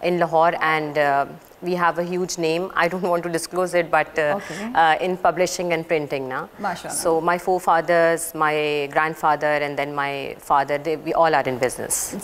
in Lahore, and we have a huge name. I don't want to disclose it, but in publishing and printing now. So my forefathers, my grandfather, and then my father, we all are in business.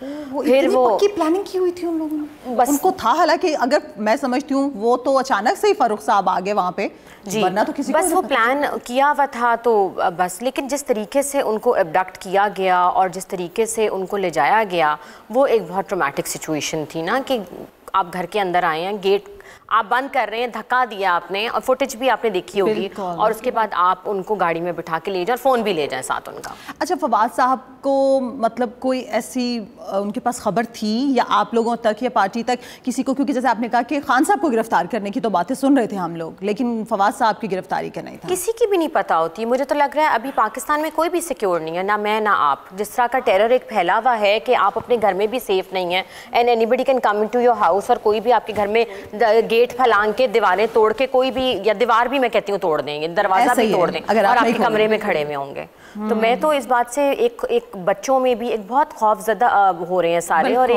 پھر وہ پکی planning کی ہوئی تھی ان لوگوں نے, بس ان کو تھا, حالانکہ اگر میں سمجھتی ہوں وہ تو اچانک سے ہی فاروق صاحب آگے وہاں پہ, ورنہ تو کسی بس وہ پلان کیا ہوا تھا تو بس. لیکن جس طریقے سے ان کو ابڈکٹ کیا گیا اور جس طریقے سے ان کو لے جایا گیا, وہ ایک بہت ٹرومیٹک سچویشن تھی نا, کہ آپ گھر کے اندر آئے ہیں, گیٹ آپ بند کر رہے ہیں, دھکا دیا آپ نے, اور فوٹیج بھی آپ نے دیکھی ہوگی, اور اس کے بعد آپ ان کو گاڑی میں بٹھا کے لے جائیں اور فون بھی لے جائیں ساتھ ان کا. اچھا, فواد صاحب کو مطلب کوئی ایسی ان کے پاس خبر تھی یا آپ لوگوں تک یا پارٹی تک کسی کو, کیونکہ جیسے آپ نے کہا کہ خان صاحب کو گرفتار کرنے کی تو باتیں سن رہے تھے ہم لوگ, لیکن فواد صاحب کی گرفتاری کا نہیں تھا, کسی کی بھی نہیں پتا ہوتی. مجھے تو لگ رہا ہے ابھی پاکستان میں کوئی بھی سیکیور نہیں ہے, نہ میں نہ آپ. جس طرح کا ٹیرر ایک پھیلا ہوا ہے کہ آپ اپنے گھر میں بھی سیف نہیں ہیں, and anybody can come into your house, اور کوئی بھی آپ کے گھر میں گیٹ پھلانگ کے دیواریں توڑ کے کوئی بھی, یا دیوار بھی میں کہتی ہوں توڑ دیں گے, دروازہ بھی توڑ دیں اور آپ کے کمرے میں کھڑے ہوئے ہوں گے. تو میں تو اس بات سے ایک بچوں میں بھی ایک بہت خوف زدہ ہو رہے ہیں سارے, اور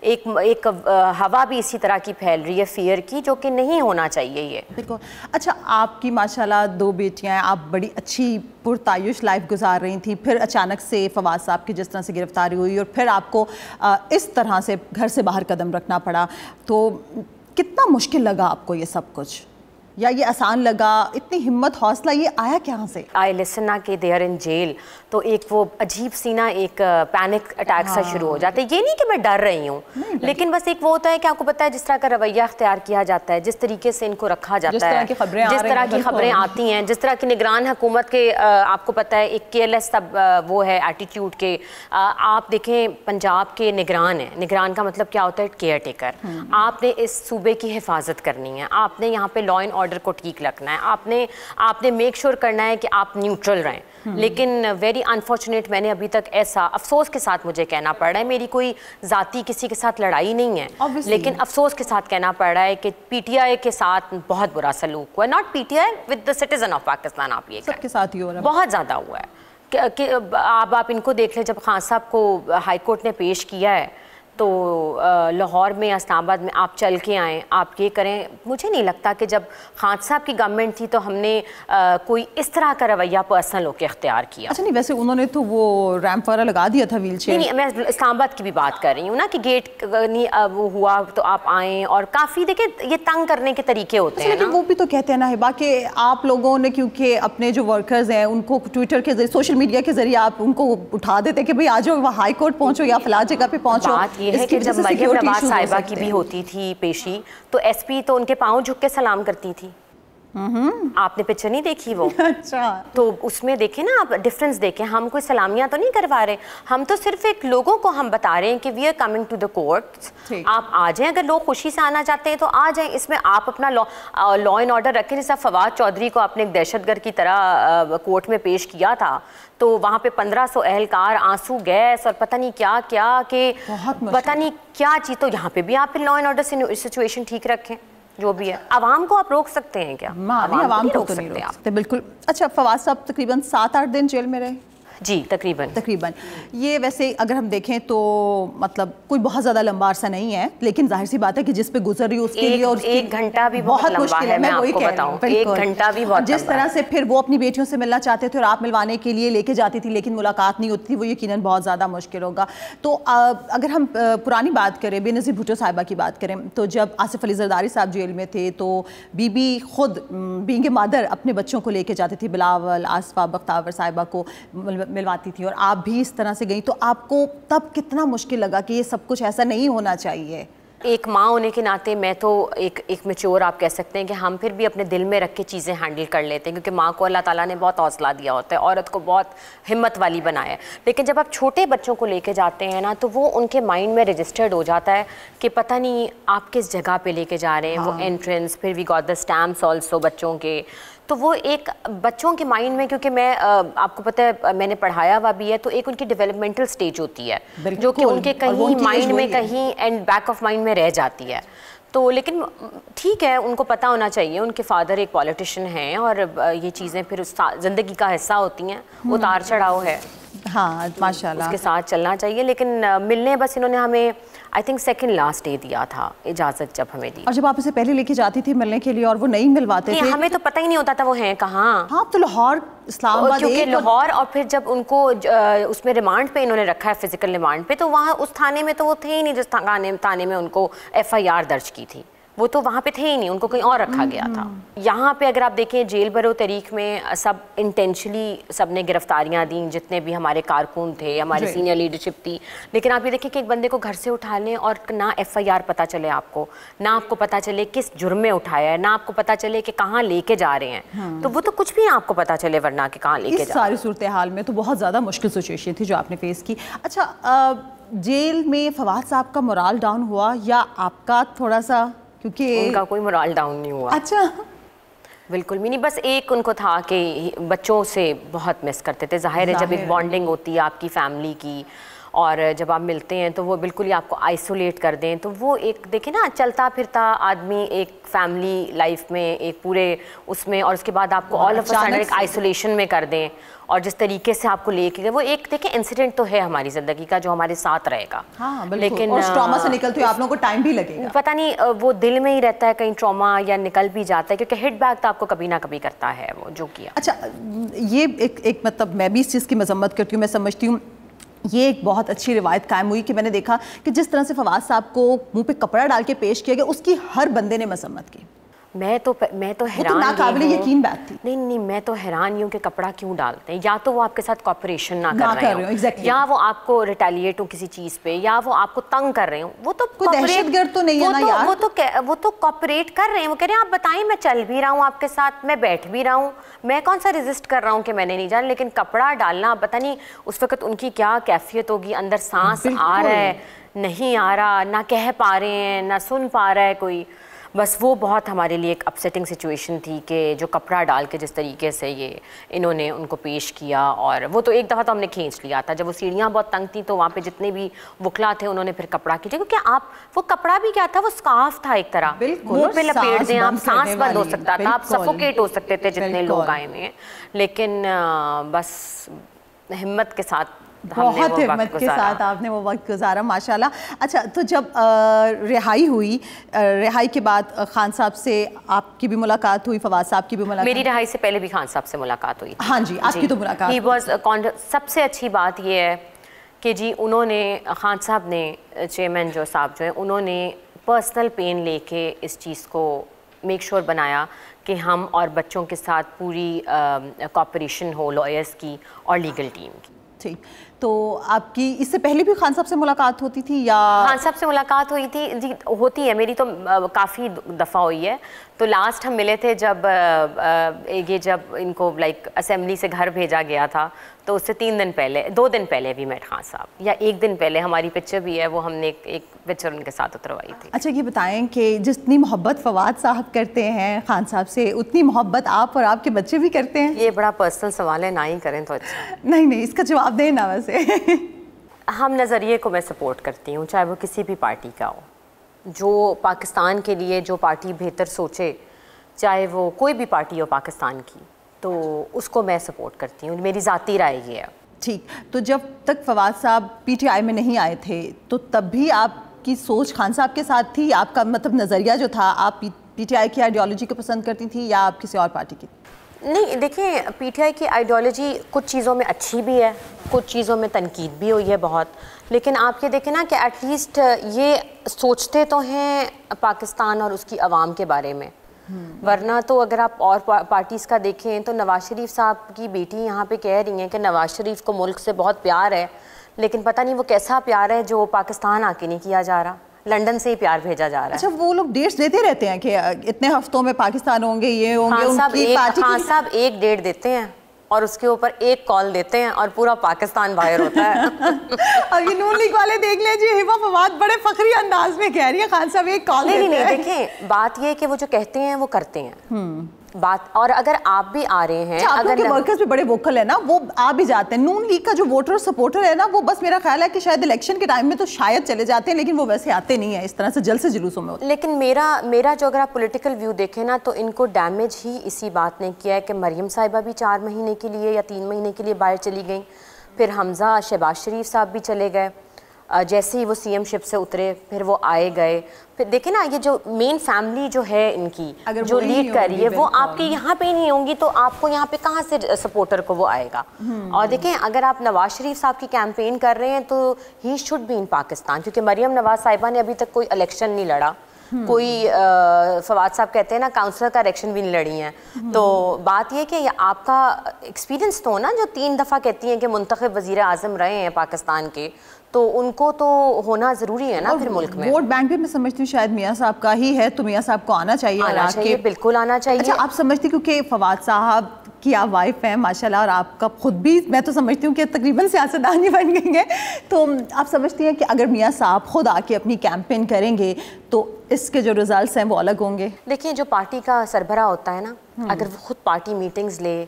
ایک ہوا بھی اسی طرح کی پھیل رہی ہے فیئر کی, جو کہ نہیں ہونا چاہیے یہ. بالکل. اچھا, آپ کی ماشاءاللہ 2 بیٹیاں ہیں, آپ بڑی اچھی پرتعیش لائف گزار رہی تھیں, پھر اچانک سے فواد صاحب کی جس طرح سے گرفتاری ہوئی اور پھر آپ کو اس طرح سے گھر سے باہر قدم رکھنا پڑا, تو کتنا مشکل لگا آپ کو یہ سب کچھ, یا یہ آسان لگا؟ اتنی ہمت حوصلہ یہ آیا کہاں سے؟ آئی لسن نا کہ دے آر ان جیل, تو ایک وہ عجیب سی نا ایک پینک اٹیک سا شروع ہو جاتا ہے. یہ نہیں کہ میں ڈر رہی ہوں, لیکن بس ایک وہ ہوتا ہے کہ آپ کو پتہ ہے جس طرح کا رویہ اختیار کیا جاتا ہے, جس طریقے سے ان کو رکھا جاتا ہے, جس طرح کی خبریں آتی ہیں, جس طرح کی نگران حکومت کے آپ کو پتہ ہے ایک کیئرلیس سب وہ ہے ایٹیٹیوڈ کے. آپ دیکھیں پنجاب کے نگران ہیں, نگران کا مطلب کیا ہوتا ہے؟ Care taker. آپ نے اس صوبے کی حفاظت کرنی ہے, آپ نے یہاں پہ لا اینڈ آرڈر کو ٹھیک رکھنا ہے, آپ نے میک شور کرنا ہے کہ آپ نیوٹرل رہیں. لیکن ویری انفارچونیٹ, میں نے ابھی تک ایسا افسوس کے ساتھ مجھے کہنا پڑ رہا ہے, میری کوئی ذاتی کسی کے ساتھ لڑائی نہیں ہے, لیکن افسوس کے ساتھ کہنا پڑ رہا ہے کہ پی ٹی آئی کے ساتھ بہت برا سلوک ہوا ہے. Not P T I, with the citizen of Pakistan. آپ یہ سب کے ساتھ ہی ہو رہا ہے, بہت زیادہ ہوا ہے. کہ آپ ان کو دیکھ لیں, جب خان صاحب کو ہائی کورٹ نے پیش کیا ہے تو لاہور میں, اسلام آباد میں آپ چل کے آئیں, آپ یہ کریں. مجھے نہیں لگتا کہ جب خان صاحب کی گورنمنٹ تھی تو ہم نے کوئی اس طرح کا رویہ پرسنل ہو کے اختیار کیا. اچھا, نہیں ویسے انہوں نے تو وہ ریمپ وغیرہ لگا دیا تھا, ویل چیئر. نہیں, میں اسلام آباد کی بھی بات کر رہی ہوں نا, کہ گیٹ وہ ہوا تو آپ آئیں, اور کافی دیکھیں یہ تنگ کرنے کے طریقے ہوتے ہیں. لیکن وہ بھی تو کہتے ہیں نا ہبا کہ آپ لوگوں نے, کیونکہ اپنے جو ورکرز ہیں ان کو ٹویٹر کے ذریعے, سوشل میڈیا کے ذریعے آپ ان کو اٹھا دیتے کہ بھئی آ جاؤ وہاں ہائی کورٹ پہنچو یا فلاں جگہ پہ پہنچو. یہ ہے کہ جب مریم نواز صاحبہ کی بھی ہوتی تھی پیشی, تو ایس پی تو ان کے پاؤں جھک کے سلام کرتی تھی. آپ نے پکچر نہیں دیکھی وہ؟ اچھا, تو اس میں دیکھیں نا آپ ڈفرینس دیکھیں. ہم کوئی سلامیاں تو نہیں کروا رہے, ہم تو صرف ایک لوگوں کو ہم بتا رہے ہیں کہ we are coming to the courts, آپ آ جائیں. اگر لوگ خوشی سے آنا چاہتے ہیں تو آ جائیں. اس میں آپ اپنا لا اینڈ آرڈر رکھیں. جیسا فواد چودھری کو آپ نے ایک دہشت گرد کی طرح کورٹ میں پیش کیا تھا, تو وہاں پہ 1500 اہلکار, آنسو گیس اور پتہ نہیں کیا کیا, کہ پتہ نہیں کیا چیز. تو یہاں پہ بھی آپ لا اینڈ آرڈر سچویشن ٹھیک رکھیں. جو بھی ہے, عوام کو آپ روک سکتے ہیں کیا؟ عوام کو تو نہیں روک سکتے. بالکل. اچھا, فواد صاحب تقریباً 7-8 دن جیل میں رہے. جی تقریباً. یہ ویسے اگر ہم دیکھیں تو مطلب کوئی بہت زیادہ لمبا عرصہ نہیں ہے, لیکن ظاہر سی بات ہے کہ جس پہ گزر رہی ہے اس کے لیے, اور 1 گھنٹہ بھی بہت مشکل ہے. میں آپ کو بتاؤں 1 گھنٹہ بھی بہت, جس طرح سے پھر وہ اپنی بیٹیوں سے ملنا چاہتے تھے اور آپ ملوانے کے لیے لے کے جاتی تھی, لیکن ملاقات نہیں ہوتی تھی, وہ یقیناً بہت زیادہ مشکل ہوگا. تو اگر ہم پرانی بات کریں, بے نظیر بھٹو صاحبہ کی بات کریں, تو جب آصف علی زرداری صاحب جیل میں تھے تو بی بی خود بینگ مادر اپنے بچوں کو لے کے جاتی تھی, بلاول, آصفہ, بختاور صاحبہ کو ملواتی تھی, اور آپ بھی اس طرح سے گئیں. تو آپ کو تب کتنا مشکل لگا کہ یہ سب کچھ ایسا نہیں ہونا چاہیے؟ ایک ماں ہونے کے ناطے میں تو ایک میچور آپ کہہ سکتے ہیں کہ ہم پھر بھی اپنے دل میں رکھ کے چیزیں ہینڈل کر لیتے ہیں, کیونکہ ماں کو اللہ تعالیٰ نے بہت حوصلہ دیا ہوتا ہے, عورت کو بہت ہمت والی بنایا ہے. لیکن جب آپ چھوٹے بچوں کو لے کے جاتے ہیں نا, تو وہ ان کے مائنڈ میں رجسٹرڈ ہو جاتا ہے کہ پتہ نہیں آپ کس جگہ پہ لے کے جا رہے ہیں. وہ انٹرنس, پھر we got the stamps also بچوں کے, تو وہ ایک بچوں کے مائنڈ میں, کیونکہ میں آپ کو پتہ ہے میں نے پڑھایا ہوا بھی ہے, تو ایک ان کی ڈیولپمنٹل سٹیج ہوتی ہے جو کہ ان کے کہیں مائنڈ میں, کہیں اینڈ بیک آف مائنڈ میں رہ جاتی ہے. تو لیکن ٹھیک ہے, ان کو پتہ ہونا چاہیے, ان کے فادر ایک پولیٹیشین ہیں, اور یہ چیزیں پھر زندگی کا حصہ ہوتی ہیں, اتار چڑھاؤ ہے. ہاں ماشاءاللہ اس کے ساتھ چلنا چاہیے. لیکن ملنے بس انہوں نے ہمیں I think second last day دیا تھا اجازت جب ہمیں دی. اور جب آپ اسے پہلے لے کے جاتی تھی ملنے کے لیے اور وہ نہیں ملواتے تھے؟ ہمیں تو پتہ ہی نہیں ہوتا تھا وہ ہیں کہاں. ہاں تو لاہور اسلام آباد کیونکہ لاہور اور پھر جب ان کو اس میں ریمانڈ پہ انہوں نے رکھا ہے فزیکل ریمانڈ پہ تو وہاں اس تھانے میں تو وہ تھے ہی نہیں جس تھانے میں ان کو FIR درج کی تھی. وہ تو وہاں پہ تھے ہی نہیں, ان کو کہیں اور رکھا گیا تھا. یہاں پہ اگر آپ دیکھیں جیل برو تحریک میں سب انٹینشلی سب نے گرفتاریاں دیں, جتنے بھی ہمارے کارکن تھے, ہمارے سینئر لیڈرشپ تھی. لیکن آپ یہ دیکھیں کہ ایک بندے کو گھر سے اٹھا لیں اور نہ FIR پتہ چلے آپ کو, نہ آپ کو پتہ چلے کس جرم میں اٹھایا ہے, نہ آپ کو پتہ چلے کہ کہاں لے کے جا رہے ہیں. تو وہ تو کچھ بھی آپ کو پتہ چلے ورنہ کہ کہاں لے کے جا رہے ہیں. اس ساری صورتحال میں تو بہت زیادہ مشکل سچویشن تھی جو آپ نے فیس کی. اچھا جیل میں فواد صاحب کا مورال ڈاؤن ہوا یا آپ کا تھوڑا سا؟ کیونکہ ان کا کوئی مورال ڈاؤن نہیں ہوا. اچھا بالکل بھی نہیں. بس ایک ان کو تھا کہ بچوں سے بہت مس کرتے تھے. ظاہر ہے جب ایک بانڈنگ ہوتی ہے آپ کی فیملی کی اور جب آپ ملتے ہیں تو وہ بالکل ہی آپ کو آئسولیٹ کر دیں تو وہ ایک دیکھیں نا چلتا پھرتا آدمی ایک فیملی لائف میں ایک پورے اس میں اور اس کے بعد آپ کو آل آف اے سڈن ایک آئسولیشن میں کر دیں اور جس طریقے سے آپ کو لے کے گئے وہ ایک دیکھیں انسیڈنٹ تو ہے ہماری زندگی کا جو ہمارے ساتھ رہے گا. لیکن اور ٹراما سے نکلتے ہوئے آپ لوگوں کو ٹائم بھی لگے گا. پتہ نہیں وہ دل میں ہی رہتا ہے کہیں ٹراما یا نکل بھی جاتا ہے کیونکہ ہٹ بیک تو آپ کو کبھی نہ کبھی کرتا ہے وہ جو کیا. اچھا یہ ایک مطلب میں بھی اس چیز کی مذمت کرتی ہوں. میں سمجھتی ہوں یہ ایک بہت اچھی روایت قائم ہوئی کہ میں نے دیکھا کہ جس طرح سے فواد صاحب کو منہ پہ کپڑا ڈال کے پیش کیا گیا اس کی ہر بندے نے مذمت کی. میں تو حیران ناقابل یقین بات تھی. نہیں میں تو حیران ہوں کہ کپڑا کیوں ڈالتے ہیں. یا تو وہ آپ کے ساتھ کوآپریشن نہ کر رہے ہوں یا وہ آپ کو ریٹیلیٹ ہوں کسی چیز پہ یا وہ آپ کو تنگ کر رہے ہوں. وہ تو دہشت گرد تو نہیں ہے نا یار. وہ تو کوآپریٹ کر رہے ہیں. وہ کہہ رہے ہیں آپ بتائیں میں چل بھی رہا ہوں آپ کے ساتھ, میں بیٹھ بھی رہا ہوں, میں کون سا ریزسٹ کر رہا ہوں کہ میں نے نہیں جانا. لیکن کپڑا ڈالنا پتہ نہیں اس وقت ان کی کیا کیفیت ہوگی, اندر سانس آ رہا ہے نہیں آ رہا, نہ کہہ پا رہے ہیں نہ سن پا رہا ہے کوئی. بس وہ بہت ہمارے لیے ایک اپسیٹنگ سچویشن تھی کہ جو کپڑا ڈال کے جس طریقے سے یہ انہوں نے ان کو پیش کیا. اور وہ تو ایک دفعہ تو ہم نے کھینچ لیا تھا جب وہ سیڑھیاں بہت تنگ تھیں تو وہاں پہ جتنے بھی وکلا تھے انہوں نے پھر کپڑا کھینچا کیونکہ آپ وہ کپڑا بھی کیا تھا وہ اسکارف تھا ایک طرح منہ پہ لپیٹ دیں آپ سانس بند ہو سکتا تھا آپ سفوکیٹ ہو سکتے تھے جتنے لوگ آئے ہوئے ہیں. لیکن بس ہمت کے ساتھ بہت ہمت کے ساتھ آپ نے وہ وقت گزارا ماشاءاللہ. اچھا تو جب رہائی ہوئی, رہائی کے بعد خان صاحب سے آپ کی بھی ملاقات ہوئی, فواد صاحب کی بھی ملاقات؟ میری رہائی سے پہلے بھی خان صاحب سے ملاقات ہوئی. ہاں جی آپ کی تو ملاقات. سب سے اچھی بات یہ ہے کہ جی انہوں نے خان صاحب نے چیئرمین جو صاحب جو ہیں انہوں نے پرسنل پین لے کے اس چیز کو میک شور بنایا کہ ہم اور بچوں کے ساتھ پوری کوآپریشن ہو لائرس کی اور لیگل ٹیم کی. ٹھیک. تو آپ کی اس سے پہلے بھی خان صاحب سے ملاقات ہوتی تھی یا؟ خان صاحب سے ملاقات ہوئی تھی جی, ہوتی ہے میری تو کافی دفعہ ہوئی ہے. تو لاسٹ ہم ملے تھے جب یہ جب ان کو لائک اسمبلی سے گھر بھیجا گیا تھا تو اس سے 2 دن پہلے بھی میٹ خان صاحب یا 1 دن پہلے. ہماری پکچر بھی ہے وہ ہم نے ایک پکچر ان کے ساتھ اتروائی تھی. اچھا یہ بتائیں کہ جتنی محبت فواد صاحب کرتے ہیں خان صاحب سے اتنی محبت آپ اور آپ کے بچے بھی کرتے ہیں؟ یہ بڑا پرسنل سوال ہے, نہ ہی کریں تو اچھا. نہیں اس کا جواب دیں نا. ویسے ہم نظریے کو میں سپورٹ کرتی ہوں چاہے وہ کسی بھی پارٹی کا ہو. جو پاکستان کے لیے جو پارٹی بہتر سوچے چاہے وہ کوئی بھی پارٹی ہو پاکستان کی تو اس کو میں سپورٹ کرتی ہوں. میری ذاتی رائے یہ ہے. ٹھیک. تو جب تک فواد صاحب PTI میں نہیں آئے تھے تو تب بھی آپ کی سوچ خان صاحب کے ساتھ تھی؟ آپ کا مطلب نظریہ جو تھا آپ PTI کی آئیڈیالوجی کو پسند کرتی تھی یا آپ کسی اور پارٹی کی؟ نہیں دیکھیں PTI کی آئیڈیالوجی کچھ چیزوں میں اچھی بھی ہے, کچھ چیزوں میں تنقید بھی ہوئی ہے بہت. لیکن آپ یہ دیکھیں نا کہ ایٹ لیسٹ یہ سوچتے تو ہیں پاکستان اور اس کی عوام کے بارے میں. ورنہ تو اگر آپ اور پارٹیز کا دیکھیں تو نواز شریف صاحب کی بیٹی یہاں پہ کہہ رہی ہیں کہ نواز شریف کو ملک سے بہت پیار ہے, لیکن پتہ نہیں وہ کیسا پیار ہے جو پاکستان آ کے نہیں کیا جا رہا, لنڈن سے ہی پیار بھیجا جا رہا ہے. اچھا وہ لوگ ڈیٹس دیتے رہتے ہیں کہ اتنے ہفتوں میں پاکستان ہوں گے, یہ ہوں گے. خان صاحب ایک ڈیٹ دیتے ہیں اور اس کے اوپر ایک کال دیتے ہیں اور پورا پاکستان باہر ہوتا ہے. اور یہ نون لیگ والے دیکھ لیں جی, ہبا فواد بڑے فخری انداز میں کہہ رہی ہے خان صاحب ایک کال دیتے ہیں. نہیں دیکھیں بات یہ ہے کہ وہ جو کہتے ہیں وہ کرتے ہیں بات. اور اگر آپ بھی آ رہے ہیں, اگر ورکرز بھی بڑے ووکل ہیں نا, وہ آ بھی جاتے ہیں. نون لیگ کا جو ووٹر سپورٹر ہے نا وہ بس میرا خیال ہے کہ شاید الیکشن کے ٹائم میں تو شاید چلے جاتے ہیں لیکن وہ ویسے آتے نہیں ہیں اس طرح سے جلسے جلوسوں میں ہوتے. لیکن میرا جو اگر آپ پولیٹیکل ویو دیکھیں نا تو ان کو ڈیمیج ہی اسی بات نے کیا ہے کہ مریم صاحبہ بھی 4 مہینے کے لیے یا 3 مہینے کے لیے باہر چلی گئیں, پھر حمزہ شہباز شریف صاحب بھی چلے گئے، جیسے ہی وہ سی ایم شپ سے اترے پھر وہ آئے گئے. پھر دیکھیں نا یہ جو مین فیملی جو ہے ان کی جو لیڈ کر رہی ہے وہ آپ کے یہاں پہ نہیں ہوں گی تو آپ کو یہاں پہ کہاں سے سپورٹر کو وہ آئے گا. اور دیکھیں اگر آپ نواز شریف صاحب کی کیمپین کر رہے ہیں تو he should be in Pakistan, کیونکہ مریم نواز صاحبہ نے ابھی تک کوئی الیکشن نہیں لڑا، کوئی فواد صاحب کہتے ہیں نا کاؤنسلر کا الیکشن بھی نہیں لڑی ہیں. تو بات یہ کہ آپ کا ایکسپیرینس تو نا جو 3 دفعہ کہتی ہیں کہ منتخب وزیر اعظم رہے ہیں پاکستان کے، تو ان کو تو ہونا ضروری ہے نا پھر ملک میں. ووٹ بینک بھی میں سمجھتی ہوں شاید میاں صاحب کا ہی ہے، تو میاں صاحب کو آنا چاہیے. بالکل آنا چاہیے. اچھا آپ سمجھتی کیونکہ فواد صاحب کی آپ وائف ہیں ماشاءاللہ، اور آپ کا خود بھی میں تو سمجھتی ہوں کہ تقریباً سیاستدان ہی بن گئی ہیں، تو آپ سمجھتی ہیں کہ اگر میاں صاحب خود آ کے اپنی کیمپین کریں گے تو اس کے جو ریزلٹس ہیں وہ الگ ہوں گے؟ دیکھیں جو پارٹی کا سربراہ ہوتا ہے نا، اگر وہ خود پارٹی میٹنگز لے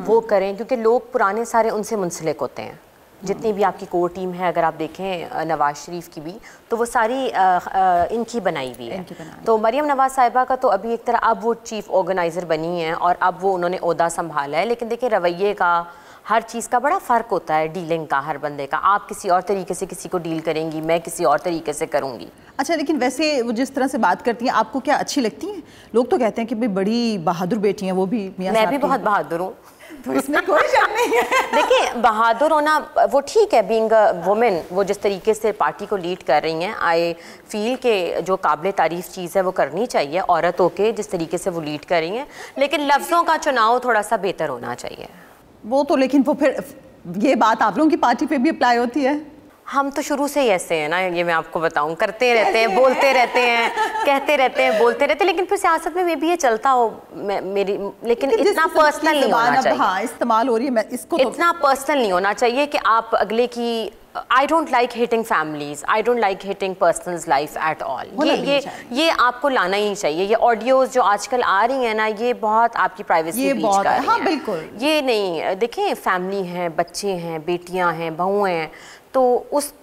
وہ کریں، کیونکہ لوگ پرانے سارے ان سے منسلک ہوتے ہیں. جتنی بھی آپ کی کور ٹیم ہے اگر آپ دیکھیں نواز شریف کی بھی تو وہ ساری ان کی بنائی ہوئی ہے. تو مریم نواز صاحبہ کا تو ابھی ایک طرح اب وہ چیف آرگنائزر بنی ہیں اور اب وہ انہوں نے عہدہ سنبھالا ہے، لیکن دیکھیں رویے کا ہر چیز کا بڑا فرق ہوتا ہے، ڈیلنگ کا ہر بندے کا. آپ کسی اور طریقے سے کسی کو ڈیل کریں گی، میں کسی اور طریقے سے کروں گی. اچھا لیکن ویسے وہ جس طرح سے بات کرتی ہیں آپ کو کیا اچھی لگتی ہیں؟ لوگ تو کہتے ہیں کہ بڑی بہادر بیٹی ہیں وہ بھی میاں صاحب کی. میں بھی بہت بہادر ہوں، تو اس میں کوئی شک نہیں ہے. دیکھیں بہادر ہونا وہ ٹھیک ہے، بینگ وومن وہ جس طریقے سے پارٹی کو لیڈ کر رہی ہیں، آئی فیل کہ جو قابل تعریف چیز ہے وہ کرنی چاہیے عورت ہو کے جس طریقے سے وہ لیڈ کر رہی ہیں، لیکن لفظوں کا چناؤ تھوڑا سا بہتر ہونا چاہیے. وہ تو لیکن وہ پھر یہ بات آپ لوگوں کی پارٹی پہ بھی اپلائی ہوتی ہے؟ ہم تو شروع سے ہی ایسے ہیں نا، یہ میں آپ کو بتاؤں، کرتے رہتے ہیں، بولتے رہتے ہیں، کہتے رہتے ہیں، بولتے رہتے ہیں، لیکن پھر سیاست میں بھی یہ چلتا ہو میری، لیکن اتنا پرسنل نہیں ہونا چاہیے. ہاں استعمال ہو رہی ہے، میں اس کو اتنا پرسنل نہیں ہونا چاہیے کہ آپ اگلے کی I don't like hitting families, I don't like hitting person's life at all. یہ آپ کو لانا ہی چاہیے. یہ آڈیوز جو آج کل آ رہی ہیں نا یہ بہت آپ کی پرائیویسی بریچ کر رہی ہیں. ہاں بالکل. یہ نہیں، دیکھیں فیملی ہیں، بچے ہیں، بیٹیاں ہیں، بہویں ہیں، تو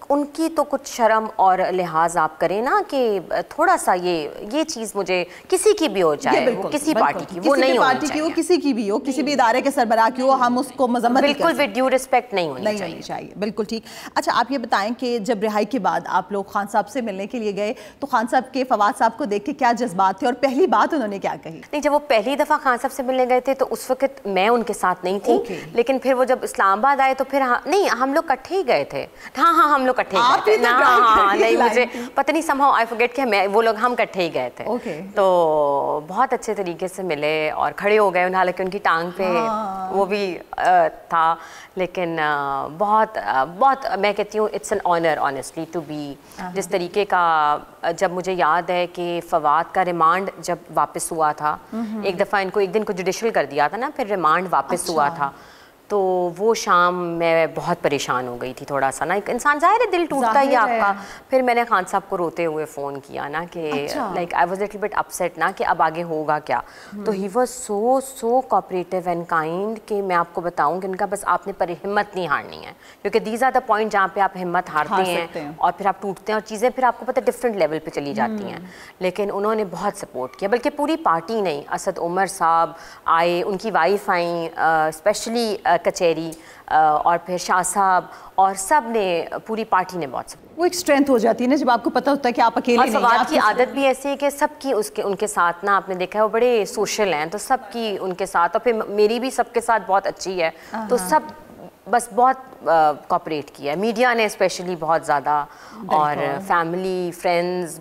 ان کی تو کچھ شرم اور لحاظ آپ کریں نا کہ تھوڑا سا یہ چیز مجھے کسی کی بھی ہو جائے، وہ کسی پارٹی کی وہ نہیں ہونی چاہیے، کسی کی بھی ہو، کسی بھی ادارے کے سربراہ کی ہو، ہم اس کو مذمت بالکل ود ڈیو ریسپیکٹ نہیں ہونی چاہیے. بالکل ٹھیک. اچھا آپ یہ بتائیں کہ جب رہائی کے بعد آپ لوگ خان صاحب سے ملنے کے لیے گئے تو خان صاحب کے فواد صاحب کو دیکھ کے کیا جذبات تھے اور پہلی بات انہوں نے کیا کہی؟ نہیں جب وہ پہلی دفعہ خان صاحب سے ملنے گئے تھے تو اس وقت میں ان کے ساتھ نہیں تھی، لیکن پھر وہ جب اسلام آباد آئے تو پھر نہیں ہم لوگ کٹھے ہی گئے تھے. ہاں ہم لوگ کٹھے ہی گئے تھے. ہاں نہیں مجھے پتہ نہیں somehow I forget کہ وہ لوگ ہم کٹھے ہی گئے تھے. تو بہت اچھے طریقے سے ملے اور کھڑے ہو گئے، حالانکہ ان کی ٹانگ پہ وہ بھی تھا، لیکن بہت میں کہتی ہوں it's an honour honestly to be. جس طریقے کا جب مجھے یاد ہے کہ فواد کا ریمانڈ جب واپس ہوا تھا، ایک دفعہ ان کو ایک دن کو جوڈیشل کر دیا تھا نا، پھر ریمانڈ واپس ہوا تھا، تو وہ شام میں بہت پریشان ہو گئی تھی تھوڑا سا نا. ایک انسان ظاہر ہے دل ٹوٹتا ہی آپ کا. پھر میں نے خان صاحب کو روتے ہوئے فون کیا نا کہ like I was little bit upset نا کہ اب آگے ہوگا کیا. تو he was so cooperative and kind کہ میں آپ کو بتاؤں کہ ان کا بس آپ نے پر ہمت نہیں ہارنی ہے، کیونکہ دیز آر دا پوائنٹ جہاں پہ آپ ہمت ہارتے ہیں اور پھر آپ ٹوٹتے ہیں اور چیزیں پھر آپ کو پتہ ڈفرینٹ لیول پہ چلی جاتی ہیں. لیکن انہوں نے بہت سپورٹ کیا، بلکہ پوری پارٹی نہیں، اسد عمر صاحب آئے، ان کی وائف آئیں اسپیشلی کچہری، اور پھر شاہ صاحب، اور سب نے پوری پارٹی نے بہت سپورٹ. وہ ایک اسٹرینتھ ہو جاتی ہے نا جب آپ کو پتہ ہوتا ہے کہ آپ اکیلے نہیں ہیں. اور فواد کی عادت بھی ایسی ہے کہ سب کی ان کے ساتھ نا آپ نے دیکھا ہے وہ بڑے سوشل ہیں، تو سب کی ان کے ساتھ، اور پھر میری بھی سب کے ساتھ بہت اچھی ہے، تو سب بس بہت کوآپریٹ کیا ہے. میڈیا نے اسپیشلی بہت زیادہ، اور فیملی فرینڈز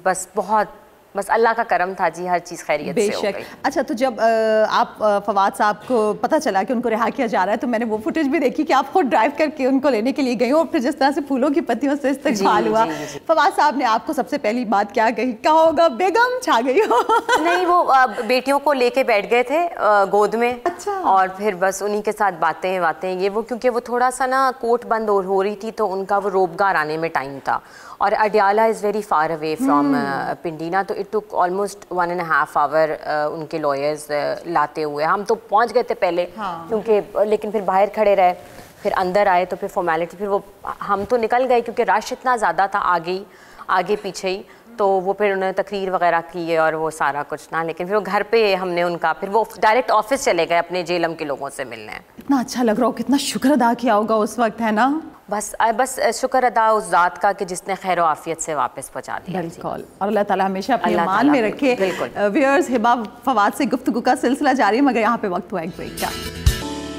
بس اللہ کا کرم تھا جی، ہر چیز خیریت سے ہو گئی. اچھا تو جب آپ فواد صاحب کو پتہ چلا کہ ان کو رہا کیا جا رہا ہے تو میں نے وہ فوٹیج بھی دیکھی کہ آپ خود ڈرائیو کر کے ان کو لینے کے لیے گئی اور پھر جس طرح سے پھولوں کی پتیوں سے استقبال ہوا. فواد صاحب نے آپ کو سب سے پہلی بات کیا کہی؟ کہا ہوگا بیگم چھا گئی ہو. نہیں وہ بیٹیوں کو لے کے بیٹھ گئے تھے گود میں، اور پھر بس انہی کے ساتھ باتیں یہ وہ، کیونکہ وہ تھوڑا سا نا کوٹ بند ہو رہی تھی تو ان کا وہ روبگار آنے میں ٹائم تھا، اور Adiala is very far away from پنڈینا، تو اٹ ٹک آلموسٹ 1.5 hour ان کے لائرز لاتے ہوئے. ہم تو پہنچ گئے تھے پہلے کیونکہ، لیکن پھر باہر کھڑے رہے، پھر اندر آئے تو پھر فارمیلٹی، پھر وہ ہم تو نکل گئے کیونکہ رش اتنا زیادہ تھا آگے پیچھے ہی. تو وہ پھر انہوں نے تقریر وغیرہ کی اور وہ سارا کچھ نہ, لیکن پھر وہ گھر پہ ہم نے ان کا, پھر وہ ڈائریکٹ آفس چلے گئے اپنے جیلم کے لوگوں سے ملنے. اتنا اچھا لگ رہا ہو, کتنا شکر ادا کیا ہوگا اس وقت, ہے نا؟ بس شکر ادا اس ذات کا کہ جس نے خیر و عافیت سے واپس پہنچا دیا. بالکل, اور اللہ تعالیٰ ہمیشہ اپنے ایمان میں رکھے. ویئرز, ہبا فواد سے گفتگو کا سلسلہ جاری ہے, مگر یہاں پہ وقت ہوا ایک بریک کا.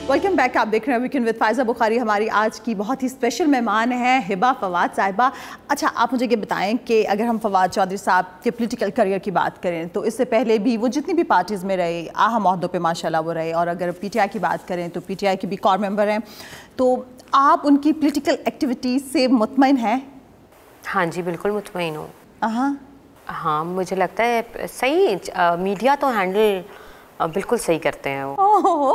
ویلکم بیک, آپ دیکھ رہے ہیں ویکینڈ وتھ فائزہ بخاری. ہماری آج کی بہت ہی اسپیشل مہمان ہیں ہبا فواد صاحبہ. اچھا, آپ مجھے یہ بتائیں کہ اگر ہم فواد چودھری صاحب کے پولیٹیکل کریئر کی بات کریں تو اس سے پہلے بھی وہ جتنی بھی پارٹیز میں رہے, اہم عہدوں پہ ماشاءاللہ وہ رہے, اور اگر پی ٹی آئی کی بات کریں تو پی ٹی آئی کے بھی کور ممبر ہیں, تو آپ ان کی پولیٹیکل ایکٹیویٹیز سے مطمئن ہیں؟ ہاں جی, بالکل مطمئن ہوں. ہاں, مجھے لگتا ہے صحیح, میڈیا تو ہینڈل بالکل صحیح کرتے ہیں وہ.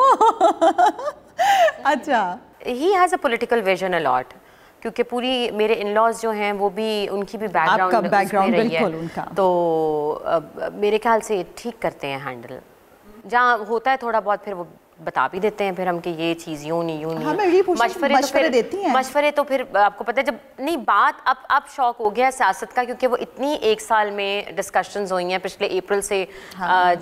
اچھا, he has a political vision allot, کیونکہ پوری میرے ان لاز جو ہیں وہ بھی, ان کی بھی بیک گراؤنڈ رہی ہے, تو میرے خیال سے ٹھیک کرتے ہیں ہینڈل. جہاں ہوتا ہے تھوڑا بہت پھر وہ بتا بھی دیتے ہیں پھر ہم کہ یہ چیز یوں نہیں, مشورے تو پھر آپ کو پتہ ہے جب نہیں بات اب شوق ہو گیا سیاست کا, کیونکہ وہ اتنی ایک سال میں ڈسکشنز ہوئی ہیں پچھلے اپریل سے,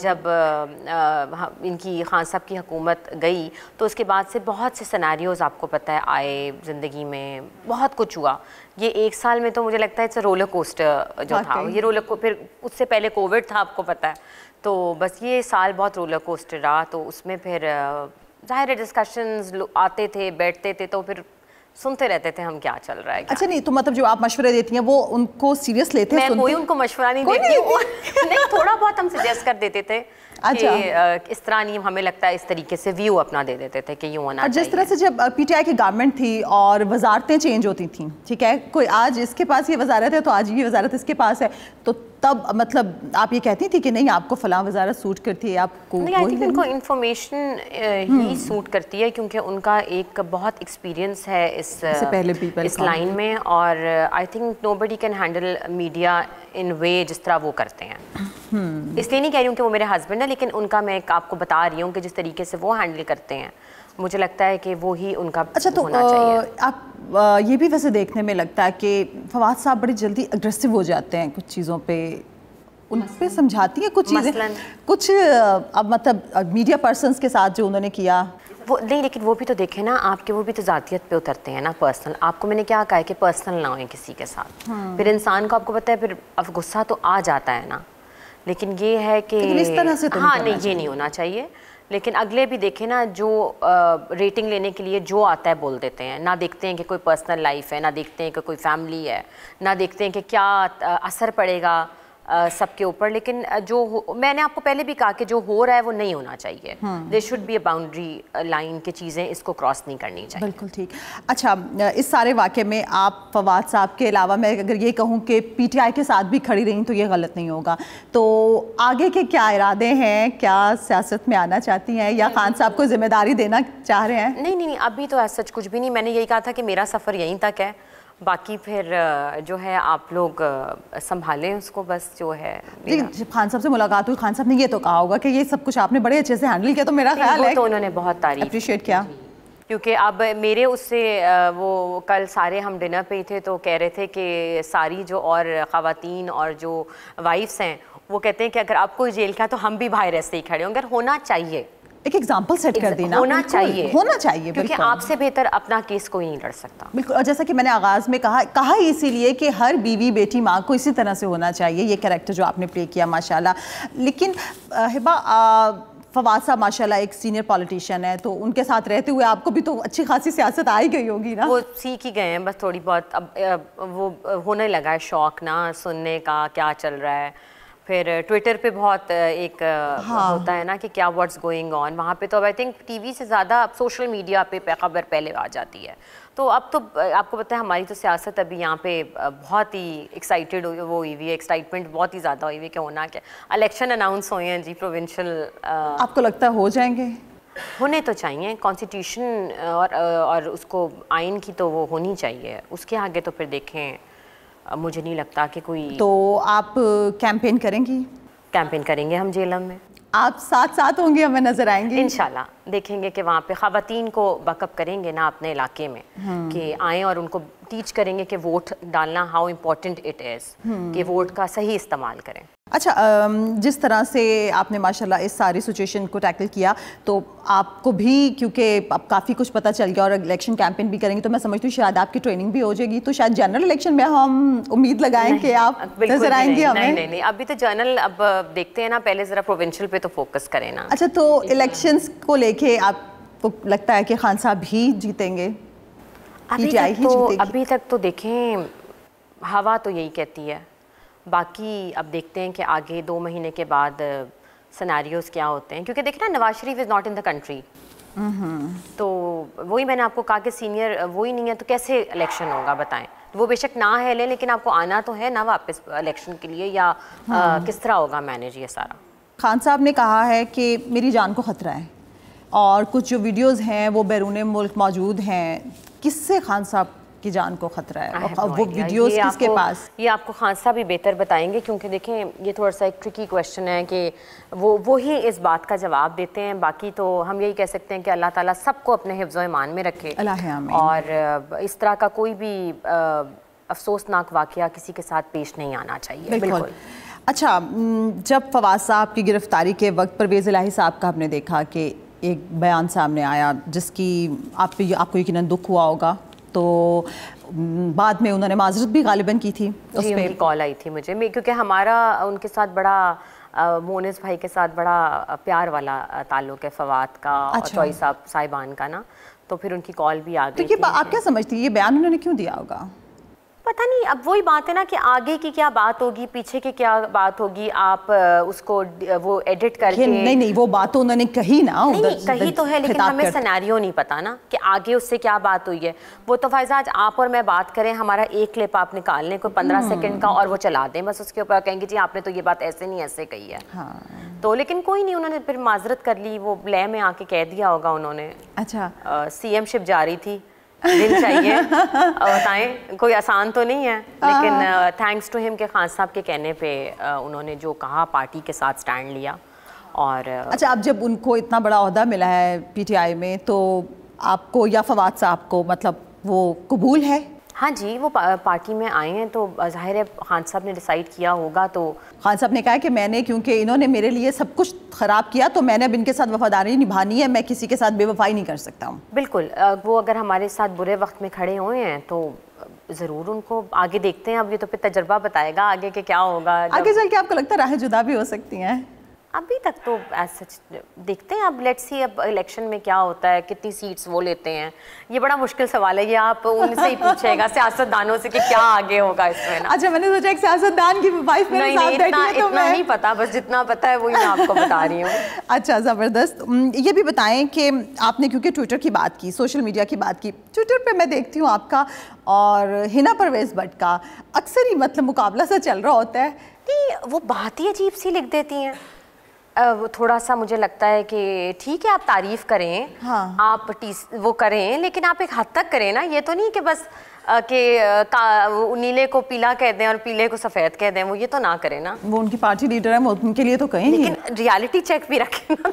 جب ان کی خان صاحب کی حکومت گئی تو اس کے بعد سے بہت سے سیناریوز آپ کو پتہ ہے آئے زندگی میں, بہت کچھ ہوا. یہ ایک سال میں تو مجھے لگتا ہے اٹس اے رولر کوسٹر جو تھا, یہ پھر اس سے پہلے کووڈ تھا آپ کو پتہ ہے, تو بس یہ سال بہت رولر کوسٹر رہا. تو اس میں پھر ظاہر ہے ڈسکشنز آتے تھے, بیٹھتے تھے, تو پھر سنتے رہتے تھے ہم کیا چل رہا ہے. اچھا, نہیں تو مطلب جو آپ مشورے دیتی ہیں وہ ان کو سیریس لیتے ہیں؟ میں کوئی ان کو مشورہ نہیں دیتی ہوں, نہیں, تھوڑا بہت ہم سجیسٹ کر دیتے تھے کہ اس طرح نہیں, ہمیں لگتا ہے اس طریقے سے ویو اپنا دے دیتے تھے کہ یوں ہونا چاہیے. جس طرح سے جب پی ٹی آئی کی گورنمنٹ تھی اور وزارتیں چینج ہوتی تھیں, ٹھیک ہے, کوئی آج اس کے پاس یہ وزارت ہے تو آج یہ وزارت اس کے پاس ہے, تو تب مطلب آپ یہ کہتی تھی کہ نہیں آپ کو فلاں وزارت سوٹ کرتی ہے, آپ کو نہیں, آئی تھنک ان کو انفارمیشن ہی سوٹ کرتی ہے, کیونکہ ان کا ایک بہت ایکسپیرینس ہے اس لائن میں, اور I think nobody can handle media in way جس طرح وہ کرتے ہیں. اس لیے نہیں کہہ رہی ہوں کہ وہ میرے ہسبینڈ ہیں, لیکن ان کا میں آپ کو بتا رہی ہوں کہ جس طریقے سے وہ ہینڈل کرتے ہیں مجھے لگتا ہے کہ وہی ان کا ہونا چاہیے. آپ یہ بھی ویسے دیکھنے میں لگتا ہے کہ فواد صاحب بڑی جلدی اگریسو ہو جاتے ہیں کچھ چیزوں پہ, ان پہ سمجھاتی ہیں کچھ چیزیں, کچھ اب مطلب میڈیا پرسنس کے ساتھ جو انہوں نے کیا وہ نہیں, لیکن وہ بھی تو دیکھیں نا آپ کے, وہ بھی تو ذاتیت پہ اترتے ہیں نا, پرسنل. آپ کو میں نے کیا کہا ہے کہ پرسنل نہ ہوئیں کسی کے ساتھ, پھر انسان کو آپ کو پتہ ہے پھر اب غصہ تو آ جاتا ہے نا, لیکن یہ ہے کہ اس طرح سے ہاں نہیں, یہ نہیں ہونا چاہیے. لیکن اگلے بھی دیکھیں نا, جو ریٹنگ لینے کے لیے جو آتا ہے بول دیتے ہیں, نہ دیکھتے ہیں کہ کوئی پرسنل لائف ہے, نہ دیکھتے ہیں کہ کوئی فیملی ہے, نہ دیکھتے ہیں کہ کیا اثر پڑے گا سب کے اوپر. لیکن جو میں نے آپ کو پہلے بھی کہا کہ جو ہو رہا ہے وہ نہیں ہونا چاہیے. There should be a boundary line کی چیزیں اس کو کراس نہیں کرنی چاہیے. بالکل ٹھیک. اچھا, اس سارے واقعے میں آپ فواد صاحب کے علاوہ میں اگر یہ کہوں کہ پی ٹی آئی کے ساتھ بھی کھڑی رہیں تو یہ غلط نہیں ہوگا, تو آگے کے کیا ارادے ہیں, کیا سیاست میں آنا چاہتی ہیں یا خان صاحب کو ذمہ داری دینا چاہ رہے ہیں؟ نہیں, ابھی تو ایسا کچھ بھی نہیں. میں نے یہی کہا تھا کہ میرا سفر یہیں تک ہے, باقی پھر جو ہے آپ لوگ سنبھالیں اس کو, بس جو ہے. جب خان صاحب سے ملاقات ہوئی, خان صاحب نے یہ تو کہا ہوگا کہ یہ سب کچھ آپ نے بڑے اچھے سے ہینڈل کیا, تو میرا خیال ہے تو انہوں نے بہت تعریف اپریشیٹ کیا, کیونکہ اب میرے اس سے وہ کل سارے ہم ڈنر پہ ہی تھے تو کہہ رہے تھے کہ ساری جو اور خواتین اور جو وائفس ہیں وہ کہتے ہیں کہ اگر آپ کو جیل کا تو ہم بھی باہر ایسے ہی کھڑے ہوں. اگر ہونا چاہیے, ایک ایگزامپل سیٹ کر دینا, ہونا چاہیے, کیونکہ آپ سے بہتر اپنا کیس کوئی نہیں لڑ سکتا. بالکل, اور جیسا کہ میں نے آغاز میں کہا اسی لیے کہ ہر بیوی بیٹی ماں کو اسی طرح سے ہونا چاہیے, یہ کریکٹر جو آپ نے پلے کیا ماشاءاللہ. لیکن ہبا, فواد صاحب ماشاءاللہ ایک سینئر پولیٹیشین ہے, تو ان کے ساتھ رہتے ہوئے آپ کو بھی تو اچھی خاصی سیاست آئی گئی ہوگی نا؟ وہ سیکھ ہی گئے ہیں بس تھوڑی بہت, اب وہ ہونے لگا ہے شوق نا سننے کا کیا چل رہا ہے. پھر ٹویٹر پہ بہت ایک ہوتا ہے نا کہ کیا واٹس گوئنگ آن, وہاں پہ تو اب آئی تھنک ٹی وی سے زیادہ سوشل میڈیا پہ خبر پہلے آ جاتی ہے. تو اب تو آپ کو پتہ ہے ہماری تو سیاست ابھی یہاں پہ بہت ہی ایکسائٹیڈ ہوئی ہوئی ہے, ایکسائٹمنٹ بہت ہی زیادہ ہوئی ہوئی ہے کہ ہونا کیا. الیکشن اناؤنس ہوئے ہیں جی پروونشل, آپ کو لگتا ہے ہو جائیں گے؟ ہونے تو چاہیے, کانسٹیٹیوشن اور اس کو آئین کی تو وہ ہونی چاہیے, اس کے آگے تو پھر دیکھیں مجھے نہیں لگتا کہ کوئی. تو آپ کیمپین کریں گی؟ کیمپین کریں گے ہم جیلم میں. آپ ساتھ ساتھ ہوں گے, ہمیں نظر آئیں گے انشاءاللہ. دیکھیں گے کہ وہاں پہ خواتین کو بیک اپ کریں گے نا اپنے علاقے میں, کہ آئیں اور ان کو ٹیچ کریں گے کہ ووٹ ڈالنا ہاؤ امپورٹنٹ اٹ از, کہ ووٹ کا صحیح استعمال کریں. اچھا, جس طرح سے آپ نے ماشاءاللہ اس ساری سچویشن کو ٹیکل کیا, تو آپ کو بھی کیونکہ اب کافی کچھ پتہ چل گیا اور الیکشن کیمپین بھی کریں گے, تو میں سمجھتی ہوں شاید آپ کی ٹریننگ بھی ہو جائے گی, تو شاید جنرل الیکشن میں ہم امید لگائیں کہ آپ نظر آئیں گے ہمیں. نہیں, ابھی تو جنرل اب دیکھتے ہیں نا, پہلے ذرا پروونشل پہ تو فوکس کریں نا. اچھا, تو الیکشنز کو لے کے آپ کو لگتا ہے کہ خان صاحب ہی جیتیں گے؟ ابھی تک تو دیکھیں ہوا تو یہی کہتی ہے, باقی اب دیکھتے ہیں کہ آگے 2 مہینے کے بعد سیناریوز کیا ہوتے ہیں, کیونکہ دیکھیں نا Nawaz Sharif is not in the country, تو وہی میں نے آپ کو کہا کہ سینئر وہی نہیں ہے, تو کیسے الیکشن ہوگا بتائیں. وہ بے شک نہ ہے لیں, لیکن آپ کو آنا تو ہے نا واپس الیکشن کے لیے, یا کس طرح ہوگا مینیج یہ سارا. خان صاحب نے کہا ہے کہ میری جان کو خطرہ ہے, اور کچھ جو ویڈیوز ہیں وہ بیرون ملک موجود ہیں, کس سے خان صاحب کی جان کو خطرہ ہے, وہ ویڈیوز کس کے پاس؟ یہ آپ کو خان صاحب ہی بہتر بتائیں گے, کیونکہ دیکھیں یہ تھوڑا سا ایک ٹرکی کویشچن ہے کہ وہی اس بات کا جواب دیتے ہیں. باقی تو ہم یہی کہہ سکتے ہیں کہ اللہ تعالیٰ سب کو اپنے حفظ و ایمان میں رکھے, اور اس طرح کا کوئی بھی افسوسناک واقعہ کسی کے ساتھ پیش نہیں آنا چاہیے. بالکل. اچھا, جب فواز صاحب کی گرفتاری کے وقت پرویز الہی صاحب کا ہم نے دیکھا کہ ایک بیان سامنے آیا جس کی آپ کو یقیناً دکھ ہوا ہوگا, تو بعد میں انہوں نے معذرت بھی غالباً کی تھی. اس پہ کال آئی تھی مجھے, کیونکہ ہمارا ان کے ساتھ بڑا مونس بھائی کے ساتھ بڑا پیار والا تعلق ہے, فواد کا اور چوئی صاحبان کا نا, تو پھر ان کی کال بھی آ گئی. تو یہ آپ کیا سمجھتی ہیں, یہ بیان انہوں نے کیوں دیا ہوگا؟ پتہ نہیں, اب وہی بات ہے نا کہ آگے کی کیا بات ہوگی, پیچھے کی کیا بات ہوگی, آپ اس کو وہ ایڈٹ کر کے. نہیں, وہ بات تو انہوں نے کہی نا, کہی تو ہے, لیکن ہمیں سیناریو نہیں پتا نا کہ آگے اس سے کیا بات ہوئی ہے. وہ تو فائزہ آج آپ اور میں بات کریں, ہمارا ایک کلپ آپ نکال لیں کوئی 15 سیکنڈ کا, اور وہ چلا دیں بس, اس کے اوپر کہیں گے جی آپ نے تو یہ بات ایسے نہیں ایسے کہی ہے. تو لیکن کوئی نہیں, انہوں نے پھر معذرت کر لی, وہ لے میں آ کے کہہ دیا ہوگا انہوں نے. اچھا, سی ایم شپ جاری تھی, دل چاہیے, بتائیں کوئی آسان تو نہیں ہے, لیکن تھینکس ٹو ہم کہ خان صاحب کے کہنے پہ انہوں نے جو کہا پارٹی کے ساتھ سٹینڈ لیا. اور اچھا, اب جب ان کو اتنا بڑا عہدہ ملا ہے پی ٹی آئی میں, تو آپ کو یا فواد صاحب کو مطلب وہ قبول ہے؟ ہاں جی, وہ پارٹی میں آئے ہیں تو ظاہر ہے خان صاحب نے ڈیسائیڈ کیا ہوگا. تو خان صاحب نے کہا کہ میں نے, کیونکہ انہوں نے میرے لیے سب کچھ خراب کیا, تو میں نے اب ان کے ساتھ وفاداری نبھانی ہے, میں کسی کے ساتھ بے وفائی نہیں کر سکتا ہوں. بالکل, وہ اگر ہمارے ساتھ برے وقت میں کھڑے ہوئے ہیں تو ضرور ان کو آگے دیکھتے ہیں. اب یہ تو پھر تجربہ بتائے گا آگے کہ کیا ہوگا. آگے چل کے آپ کو لگتا ہے راہیں جدا بھی ہو سکتی ہیں؟ ابھی تک تو ایز سچ دیکھتے ہیں, اب لیٹس سی اب الیکشن میں کیا ہوتا ہے, کتنی سیٹس وہ لیتے ہیں. یہ بڑا مشکل سوال ہے, یہ آپ ان سے ہی پوچھے گا سیاست دانوں سے کہ کیا آگے ہوگا اس میں. اچھا, میں نے سوچا ایک سیاست دان کی وائف میرے ساتھ بیٹھی ہے, تو اتنا نہیں پتا, بس جتنا پتا ہے وہی میں آپ کو بتا رہی ہوں. اچھا, زبردست. یہ بھی بتائیں کہ آپ نے کیونکہ ٹویٹر کی بات کی, سوشل میڈیا کی بات کی, ٹویٹر پہ میں دیکھتی ہوں آپ کا اور ہنا پرویز بٹ کا اکثر ہی مطلب مقابلہ سا چل رہا ہوتا ہے. نہیں, وہ بات ہی عجیب سی لکھ دیتی ہیں. وہ تھوڑا سا مجھے لگتا ہے کہ ٹھیک ہے آپ تعریف کریں, آپ وہ کریں, لیکن آپ ایک حد تک کریں نا. یہ تو نہیں کہ بس کہ نیلے کو پیلا کہہ دیں اور پیلے کو سفید کہہ دیں, وہ یہ تو نہ کریں نا. وہ ان کی پارٹی لیڈر ہے, ان کے لیے تو کہیں, لیکن ریالٹی چیک بھی رکھیں نا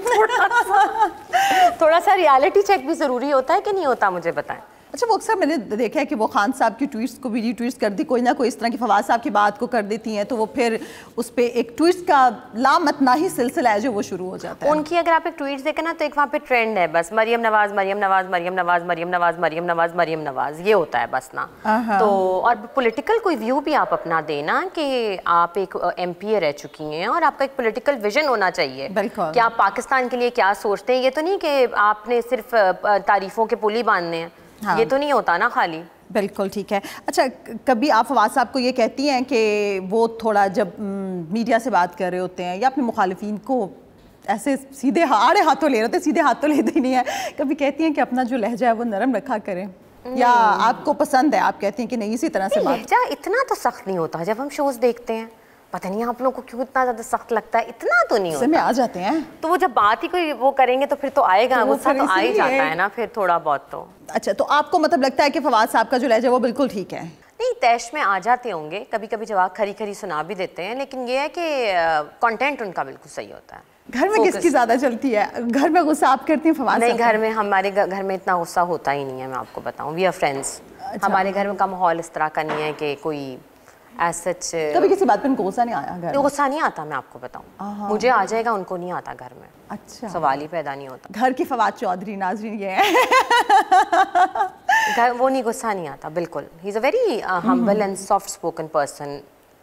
تھوڑا سا ریالٹی چیک بھی ضروری ہوتا ہے کہ نہیں ہوتا, مجھے بتائیں. اچھا, وہ اکثر میں نے دیکھا ہے کہ وہ خان صاحب کی ٹویٹس کو بھی ری ٹویٹس کر دی, کوئی نہ کوئی اس طرح کی فواز صاحب کی بات کو کر دیتی ہیں, تو وہ پھر اس پہ ایک ٹویٹس کا لامتناہی سلسلہ ہے جو وہ شروع ہو جاتا ہے. ان کی اگر آپ ایک ٹویٹس دیکھیں نا, تو ایک وہاں پہ ٹرینڈ ہے بس, مریم نواز مریم نواز مریم نواز مریم نواز مریم نواز مریم نواز, یہ ہوتا ہے بس نا. تو اور پولیٹیکل کوئی ویو بھی آپ اپنا دینا کہ آپ ایک ایم پی اے رہ چکی ہیں, اور آپ کا ایک پولیٹیکل ویژن ہونا چاہیے کہ آپ پاکستان کے لیے کیا سوچتے ہیں. یہ تو نہیں کہ آپ نے صرف تعریفوں کے پل ہی باندھنے ہیں, یہ تو نہیں ہوتا نا خالی. بالکل ٹھیک ہے. اچھا, کبھی آپ فواز صاحب کو یہ کہتی ہیں کہ وہ تھوڑا جب میڈیا سے بات کر رہے ہوتے ہیں یا اپنے مخالفین کو ایسے سیدھے آڑے ہاتھوں لے رہے ہوتے ہیں, سیدھے ہاتھوں لیتے ہی نہیں ہے, کبھی کہتی ہیں کہ اپنا جو لہجہ ہے وہ نرم رکھا کریں, یا آپ کو پسند ہے, آپ کہتی ہیں کہ نہیں اسی طرح سے بات؟ لہجہ اتنا تو سخت نہیں ہوتا, جب ہم شوز دیکھتے ہیں پتہ نہیں آپ لوگوں کو کیوں اتنا زیادہ سخت لگتا ہے, اتنا تو نہیں ہوتا. میں آ جاتے ہیں تو وہ جب بات ہی کوئی وہ کریں گے تو پھر تو آئے گا, غصہ تو آ ہی جاتا ہے نا پھر تھوڑا بہت تو. اچھا, تو آپ کو مطلب لگتا ہے کہ فواز صاحب کا جو لہجہ وہ بالکل ٹھیک ہے؟ نہیں تیش میں آ جاتے ہوں گے کبھی کبھی، جواب کھری کھری سنا بھی دیتے ہیں، لیکن یہ ہے کہ کنٹینٹ ان کا بالکل صحیح ہوتا ہے. گھر میں کس کی زیادہ چلتی ہے؟ گھر میں غصہ آپ کرتی ہیں فواز؟ نہیں، گھر میں ہمارے گھر میں اتنا غصہ ہوتا ہی نہیں ہے، میں آپ کو بتاؤں. We are friends. ہمارے گھر میں کا ماحول اس طرح کا نہیں ہے کہ کوئی ایسچ. کبھی کسی بات پہ ان کو غصہ نہیں آیا گھر میں؟ غصہ نہیں آتا، میں آپ کو بتاؤں. مجھے آ جائے گا، ان کو نہیں آتا گھر میں. اچھا، سوال ہی پیدا نہیں ہوتا. گھر کی فواد چودھری ناظرین یہ ہے. گھر وہ نہیں، غصہ نہیں آتا بالکل. He is a very humble and soft spoken person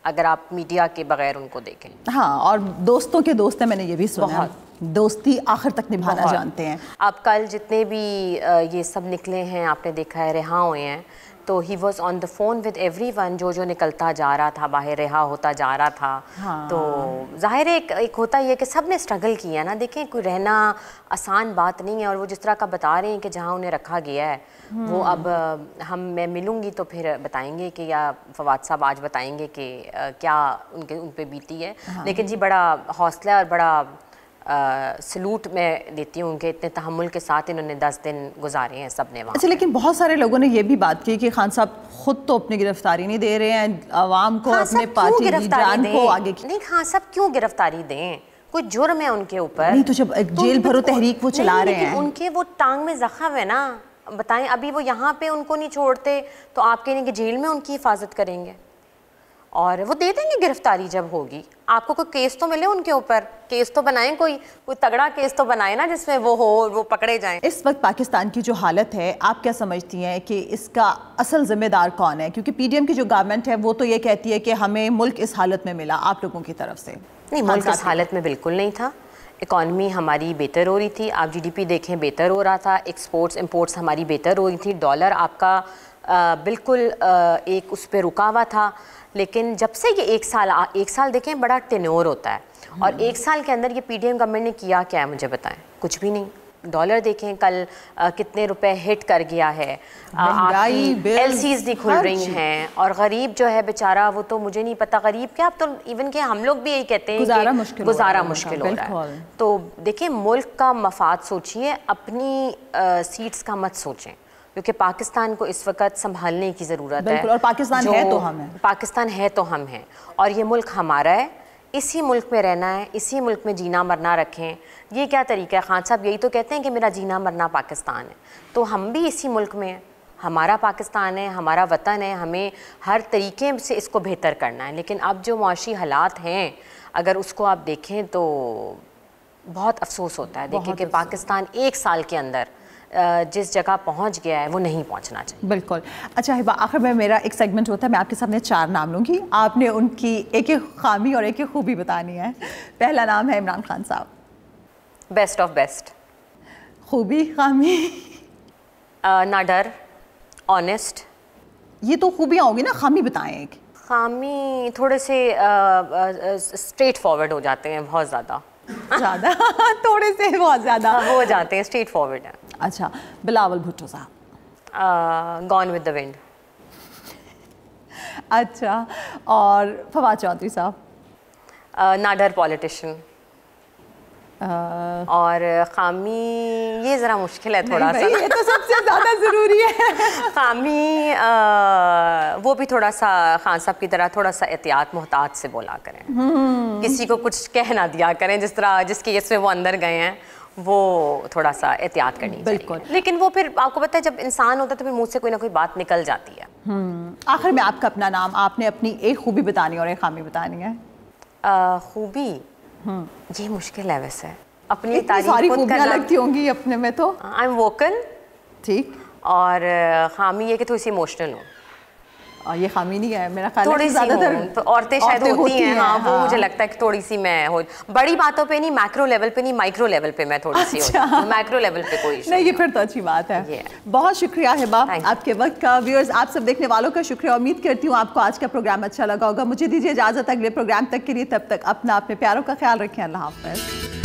اگر آپ میڈیا کے بغیر ان کو دیکھیں. ہاں، اور دوستوں کے دوست ہیں، میں نے یہ بھی سنا، دوستی آخر تک نبھانا جانتے ہیں. آپ کل جتنے بھی یہ سب نکلے ہیں آپ نے دیکھا ہے رہا ہوئے ہیں، تو he was on the phone with every one. جو نکلتا جا رہا تھا باہر رہا ہوتا جا رہا تھا. تو ظاہر ہے ایک ہوتا یہ کہ سب نے اسٹرگل کیا ہے نا. دیکھیں کوئی رہنا آسان بات نہیں ہے، اور وہ جس طرح کا بتا رہے ہیں کہ جہاں انہیں رکھا گیا ہے وہ اب میں ملوں گی تو پھر بتائیں گے کہ، یا فواد صاحب آج بتائیں گے کہ کیا ان پہ بیتی ہے. لیکن جی بڑا حوصلہ اور بڑا سلوٹ میں دیتی ہوں ان کے، اتنے تحمل کے ساتھ انہوں نے 10 دن گزارے ہیں سب نے وہاں. اچھا، لیکن بہت سارے لوگوں نے یہ بھی بات کی کہ خان صاحب خود تو اپنی گرفتاری نہیں دے رہے ہیں، عوام کو اپنے پارٹی کی جان کو آگے کی. نہیں، خان صاحب کیوں گرفتاری دیں؟ کوئی جرم ہے ان کے اوپر؟ نہیں تو جب جیل بھرو تحریک وہ چلا رہے ہیں، ان کے وہ ٹانگ میں زخم ہے نا. بتائیں ابھی وہ یہاں پہ ان کو نہیں چھوڑتے تو آپ کہیں گے جیل میں ان کی حفاظت کریں گے، اور وہ دے دیں گے گرفتاری جب ہوگی. آپ کو کوئی کیس تو ملے ان کے اوپر، کیس تو بنائیں، کوئی تگڑا کیس تو بنائیں نا جس میں وہ پکڑے جائیں. اس وقت پاکستان کی جو حالت ہے آپ کیا سمجھتی ہیں کہ اس کا اصل ذمہ دار کون ہے؟ کیونکہ پی ڈی ایم کی جو گورنمنٹ ہے وہ تو یہ کہتی ہے کہ ہمیں ملک اس حالت میں ملا آپ لوگوں کی طرف سے. نہیں، ملک اس حالت میں بالکل نہیں تھا. اکانومی ہماری بہتر ہو رہی تھی، آپ جی ڈی پی دیکھیں بہتر ہو رہا تھا، ایکسپورٹس امپورٹس ہماری بہتر ہو رہی تھی، ڈالر آپ کا بالکل ایک اس پہ رکا ہوا تھا. لیکن جب سے یہ ایک سال دیکھیں بڑا ٹینور ہوتا ہے، اور ایک سال کے اندر یہ پی ڈی ایم گورنمنٹ نے کیا کیا ہے مجھے بتائیں؟ کچھ بھی نہیں. ڈالر دیکھیں کل کتنے روپے ہٹ کر گیا ہے. ایل سیز نہیں کھل رہی ہیں، اور غریب جو ہے بیچارہ وہ تو مجھے نہیں پتا غریب کیا، اب تو ایون کہ ہم لوگ بھی یہی کہتے ہیں کہ گزارا مشکل ہو رہا ہے. تو دیکھیں ملک کا مفاد سوچیے، اپنی سیٹس کا مت سوچیں، کیونکہ پاکستان کو اس وقت سنبھالنے کی ضرورت ہے. اور پاکستان ہے تو ہم ہیں. پاکستان ہے تو ہم ہیں، اور یہ ملک ہمارا ہے. اسی ملک میں رہنا ہے، اسی ملک میں جینا مرنا رکھیں. یہ کیا طریقہ ہے؟ خان صاحب یہی تو کہتے ہیں کہ میرا جینا مرنا پاکستان ہے. تو ہم بھی اسی ملک میں ہیں، ہمارا پاکستان ہے، ہمارا وطن ہے، ہمیں ہر طریقے سے اس کو بہتر کرنا ہے. لیکن اب جو معاشی حالات ہیں اگر اس کو آپ دیکھیں تو بہت افسوس ہوتا ہے. دیکھیں کہ پاکستان ایک سال کے اندر جس جگہ پہنچ گیا ہے وہ نہیں پہنچنا چاہیے. بالکل. اچھا ہبا، آخر میں میرا ایک سیگمنٹ ہوتا ہے، میں آپ کے سامنے 4 نام لوں گی، آپ نے ان کی ایک ایک خامی اور ایک ایک خوبی بتانی ہے. پہلا نام ہے عمران خان صاحب. Best of best. خوبی، خامی؟ نہ ڈر، آنیسٹ. یہ تو خوبیاں ہوں گی نا، خامی بتائیں ایک. خامی تھوڑے سے اسٹریٹ فارورڈ ہو جاتے ہیں، بہت زیادہ تھوڑے سے بہت زیادہ ہو جاتے ہیں، اسٹریٹ فارورڈ ہیں. اچھا، بلاول بھٹو صاحب. گون ود دا ونڈ. اچھا، اور فواد چودھری صاحب؟ نہ ڈر، پولیٹیشین. اور خامی یہ ذرا مشکل ہے تھوڑا سا، یہ تو سب سے زیادہ ضروری ہے. خامی وہ بھی تھوڑا سا خان صاحب کی طرح تھوڑا سا احتیاط محتاط سے بولا کریں، کسی کو کچھ کہہ نہ دیا کریں. جس طرح جس کی اس میں وہ اندر گئے ہیں وہ تھوڑا سا احتیاط کرنی چاہیے. بالکل. لیکن وہ پھر آپ کو پتہ ہے جب انسان ہوتا ہے تو پھر منہ سے کوئی نہ کوئی بات نکل جاتی ہے. آخر میں آپ کا اپنا نام، آپ نے اپنی ایک خوبی بتانی اور ایک خامی بتانی ہے. خوبی یہ مشکل ہے ویسے، اپنی تعریف ساری خوبیاں لگتی ہوں گی اپنے میں تو. I am vocal. ٹھیک. اور خامی یہ کہ تھوڑی سی ایموشنل ہوں. اور یہ خامی نہیں ہے میرا خیال ہے تھوڑی زیادہ تر عورتیں شاید ہوتی ہیں. ہاں وہ مجھے لگتا ہے کہ تھوڑی سی میں بڑی باتوں پہ نہیں، میکرو لیول پہ نہیں، مائکرو لیول پہ میں تھوڑی سی میکرو لیول پہ کوئی نہیں. یہ پھر تو اچھی بات ہے. بہت شکریہ ہبا آپ کے وقت کا. ویورز، آپ سب دیکھنے والوں کا شکریہ. امید کرتی ہوں آپ کو آج کا پروگرام اچھا لگا ہوگا. مجھے دیجیے اجازت اگلے پروگرام تک کے لیے. تب تک اپنا اپنے پیاروں کا خیال رکھیں. اللہ حافظ.